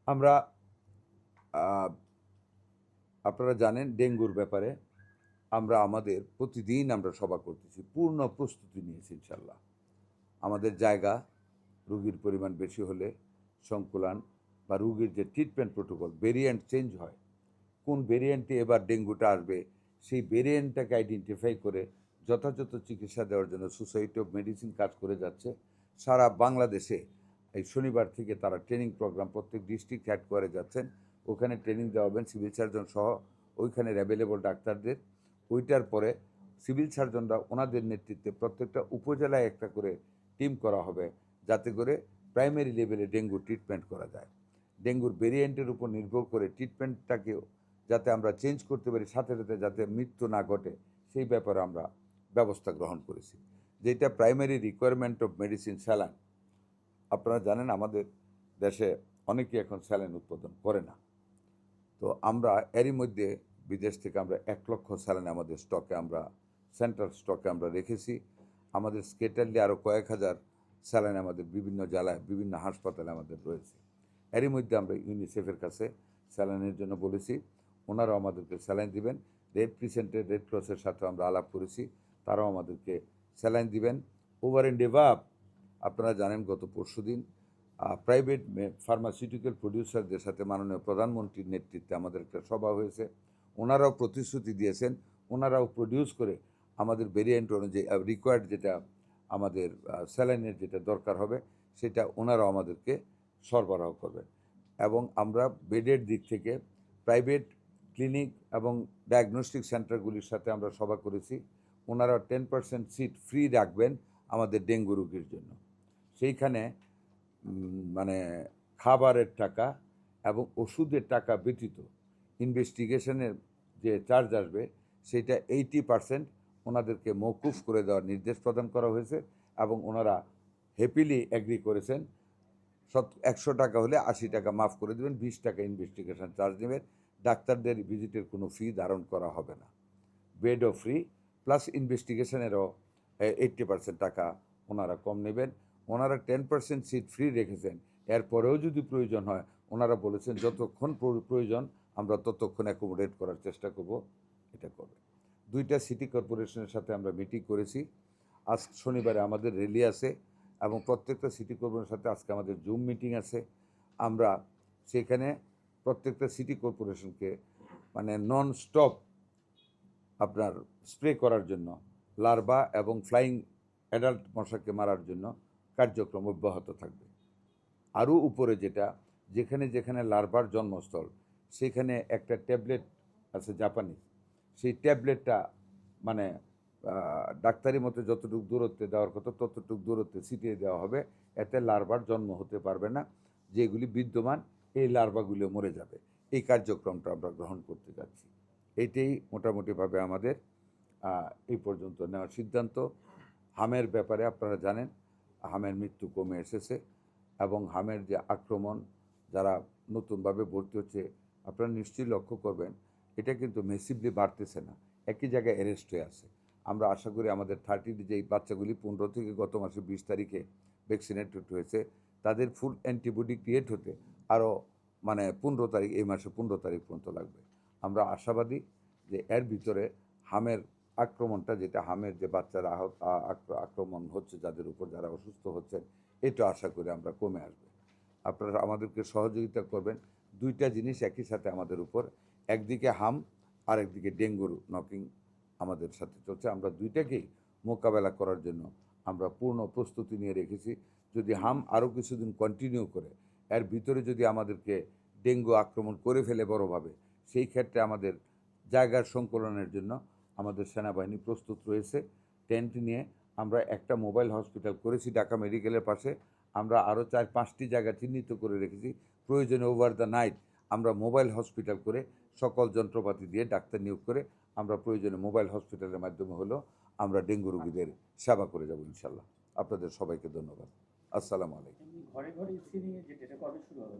আমরা আহ, আপনারা জানেন ডেঙ্গুর ব্যাপারে আমাদের প্রতিদিন আমরা সভা করতেছি, পূর্ণ প্রস্তুতি নিয়েছি ইনশাল্লাহ। আমাদের জায়গা, রুগীর পরিমাণ বেশি হলে সংকুলান বা রুগীর যে ট্রিটমেন্ট প্রোটোকল, ভেরিয়েন্ট চেঞ্জ হয়, কোন ভেরিয়েন্টে এবার ডেঙ্গুটা আসবে সেই ভেরিয়েন্টটাকে আইডেন্টিফাই করে যথাযথ চিকিৎসা দেওয়ার জন্য সোসাইটি অফ মেডিসিন কাজ করে যাচ্ছে সারা বাংলাদেশে। এই শনিবার থেকে তারা ট্রেনিং প্রোগ্রাম প্রত্যেক ডিস্ট্রিক্ট হেড করে যাচ্ছেন, ওখানে ট্রেনিং দেওয়া হবেন সিভিল সার্জন সহ ওইখানের অ্যাভেলেবল ডাক্তারদের। ওইটার পরে সিভিল সার্জনরা ওনাদের নেতৃত্বে প্রত্যেকটা উপজেলায় একটা করে টিম করা হবে, যাতে করে প্রাইমারি লেভেলে ডেঙ্গু ট্রিটমেন্ট করা যায়। ডেঙ্গুর ভেরিয়েন্টের উপর নির্ভর করে ট্রিটমেন্টটাকেও যাতে আমরা চেঞ্জ করতে পারি, সাথে সাথে যাতে মৃত্যু না ঘটে সেই ব্যাপারে আমরা ব্যবস্থা গ্রহণ করেছি। যেটা primary requirement of medicine saline. আপনারা জানেন আমাদের দেশে অনেকেই এখন স্যালাইন উৎপাদন করে না। তো আমরা এরই মধ্যে বিদেশ থেকে আমরা 1,00,000 স্যালাইন আমাদের স্টকে আমরা সেন্ট্রাল স্টকে আমরা রেখেছি। আমাদের স্কেটারলি আরও কয়েক হাজার স্যালাইন আমাদের বিভিন্ন জেলায় বিভিন্ন হাসপাতালে আমাদের রয়েছে। এরই মধ্যে আমরা ইউনিসেফের কাছে স্যালাইনের জন্য বলেছি, ওনারাও আমাদেরকে স্যালাইন দিবেন। রেড ক্রিসেন্টের রেড ক্রসের সাথে আমরা আলাপ করেছি, তারাও আমাদেরকে স্যালাইন দিবেন। ওভার অ্যান্ড এভাব আপনারা জানেন গত পরশুদিন প্রাইভেট ফার্মাসিউটিক্যাল প্রডিউসারদের সাথে মাননীয় প্রধানমন্ত্রীর নেতৃত্বে আমাদের একটা সভা হয়েছে। ওনারাও প্রতিশ্রুতি দিয়েছেন, ওনারাও প্রডিউস করে আমাদের ভেরিয়েন্ট অনুযায়ী রিকোয়ার্ড যেটা আমাদের স্যালাইনের যেটা দরকার হবে সেটা ওনারাও আমাদেরকে সরবরাহ করবেন। এবং আমরা বেডের দিক থেকে প্রাইভেট ক্লিনিক এবং ডায়াগনস্টিক সেন্টারগুলির সাথে আমরা সভা করেছি, ওনারা 10% সিট ফ্রি রাখবেন আমাদের ডেঙ্গু রোগীর জন্য। সেইখানে মানে খাবারের টাকা এবং ওষুধের টাকা ব্যতীত ইনভেস্টিগেশনের যে চার্জ আসবে সেটা 80% ওনাদেরকে মওকুফ করে দেওয়ার নির্দেশ প্রদান করা হয়েছে। এবং ওনারা হ্যাপিলি এগ্রি করেছেন, 100 টাকা হলে 80 টাকা মাফ করে দেবেন, 20 টাকা ইনভেস্টিগেশন চার্জ নেবেন। ডাক্তারদের ভিজিটের কোনো ফি ধারণ করা হবে না, বেডও ফ্রি, প্লাস ইনভেস্টিগেশনেরও 80% টাকা ওনারা কম নেবেন। ওনারা 10% সিট ফ্রি রেখেছেন, এরপরেও যদি প্রয়োজন হয় ওনারা বলেছেন যতক্ষণ প্রয়োজন আমরা ততক্ষণ অ্যাকোমোডেট করার চেষ্টা করব, এটা করবে। 2টা সিটি কর্পোরেশনের সাথে আমরা মিটিং করেছি। আজ শনিবারে আমাদের র্যালি আছে এবং প্রত্যেকটা সিটি কর্পোরেশনের সাথে আজকে আমাদের জুম মিটিং আছে। আমরা সেখানে প্রত্যেকটা সিটি কর্পোরেশনকে মানে নন স্টপ আপনার স্প্রে করার জন্য লার্ভা এবং ফ্লাইং অ্যাডাল্ট মশাকে মারার জন্য কার্যক্রম অব্যাহত থাকবে। আরও উপরে যেটা, যেখানে যেখানে লার্ভার জন্মস্থল সেখানে একটা ট্যাবলেট আছে জাপানি, সেই ট্যাবলেটটা মানে ডাক্তারি মতে যতটুকু দূরত্বে দেওয়ার কথা ততটুকু দূরত্বে ছিটিয়ে দেওয়া হবে, এতে লার্ভার জন্ম হতে পারবে না, যেগুলি বিদ্যমান এই লার্ভাগুলো মরে যাবে। এই কার্যক্রমটা আমরা গ্রহণ করতে যাচ্ছি। এইটাই মোটামুটিভাবে আমাদের এই পর্যন্ত নেওয়ার সিদ্ধান্ত। হামের ব্যাপারে আপনারা জানেন হামের মৃত্যু কমে এসেছে এবং হামের যে আক্রমণ যারা নতুনভাবে ভর্তি হচ্ছে আপনারা নিশ্চয়ই লক্ষ্য করবেন, এটা কিন্তু মেসিভলি বাড়তেছে না, একই জায়গায় অ্যারেস্ট হয়ে আছে। আমরা আশা করি আমাদের 30 যেই বাচ্চাগুলি 15 থেকে গত মাসে 20 তারিখে ভ্যাকসিনেটেড হয়েছে তাদের ফুল অ্যান্টিবডি ক্রিয়েট হতে আরও মানে 15 তারিখ, এই মাসে 15 তারিখ পর্যন্ত লাগবে। আমরা আশাবাদী যে এর ভিতরে হামের আক্রমণটা, যেটা হামের যে বাচ্চারা আক্রমণ হচ্ছে যাদের উপর, যারা অসুস্থ হচ্ছেন, এটা আশা করি আমরা কমে আসবে। আপনারা আমাদেরকে সহযোগিতা করবেন। 2টা জিনিস একই সাথে আমাদের উপর, একদিকে হাম আর একদিকে ডেঙ্গুর নকিং আমাদের সাথে চলছে। আমরা 2টাকেই মোকাবেলা করার জন্য আমরা পূর্ণ প্রস্তুতি নিয়ে রেখেছি। যদি হাম আরও কিছুদিন কন্টিনিউ করে এর ভিতরে যদি আমাদেরকে ডেঙ্গু আক্রমণ করে ফেলে বড়োভাবে, সেই ক্ষেত্রে আমাদের জায়গার সংকলনের জন্য আমাদের সেনাবাহিনী প্রস্তুত রয়েছে। টেন্ট নিয়ে আমরা একটা মোবাইল হসপিটাল করেছি ঢাকা মেডিকেলের পাশে। আমরা আরও 4-5টি জায়গা চিহ্নিত করে রেখেছি, প্রয়োজনে ওভার দ্য নাইট আমরা মোবাইল হসপিটাল করে সকল যন্ত্রপাতি দিয়ে ডাক্তার নিয়োগ করে আমরা প্রয়োজনে মোবাইল হসপিটালের মাধ্যমে হলেও আমরা ডেঙ্গু রোগীদের সেবা করে যাব ইনশাল্লাহ। আপনাদের সবাইকে ধন্যবাদ। আসসালামু আলাইকুম। ঘরে ঘরে স্ক্রিনিং এর যেটা কবে শুরু হবে?